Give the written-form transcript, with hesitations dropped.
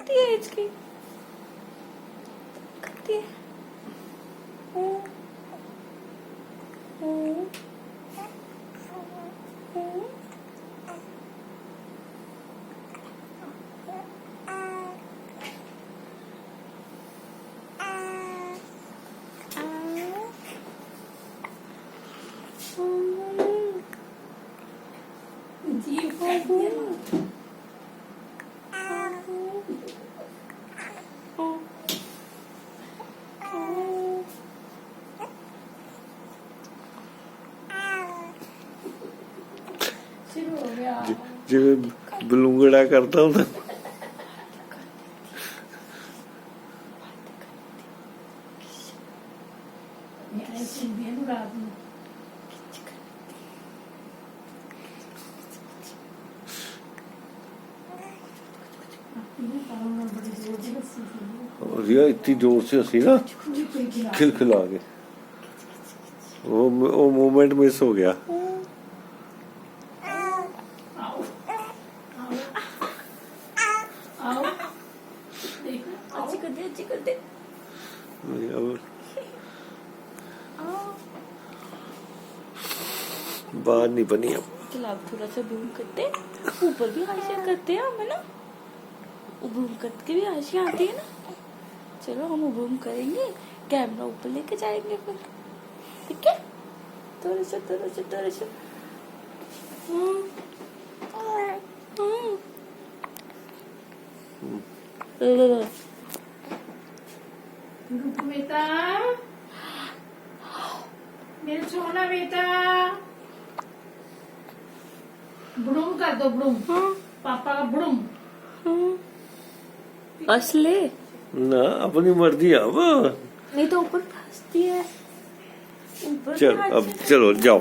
करती है इसकी, करती है। जीव काट दिया। शुरू हो गया जिवें बलूंगड़ा करता ਹੁੰਦਾ। मैं ऐसे भी हूँ रात में। और ये इतनी जोर से हंसी ना खिलखिला के, वो मोमेंट मिस हो गया। अच्छी कर दे, अच्छी कर दे। बात नहीं बनी अब। चलो आप थोड़ा सा बूम करते, ऊपर भी हाशिया करते हैं हम, है ना। बूम करके भी हाशिया आती है ना। चलो हम बूम करेंगे, कैमरा ऊपर लेके जाएंगे फिर, ठीक है। थोड़ा सा थोड़ा सा थोड़ा सा। रुक बेटा, मेरा सोना बेटा, बुड़ूम कर दो, बुड़ूम। पापा का बुड़ूम। असले ना अपनी मर्जी अब। नहीं तो ऊपर फंसती है, ऊपर चल अब चलो जाओ।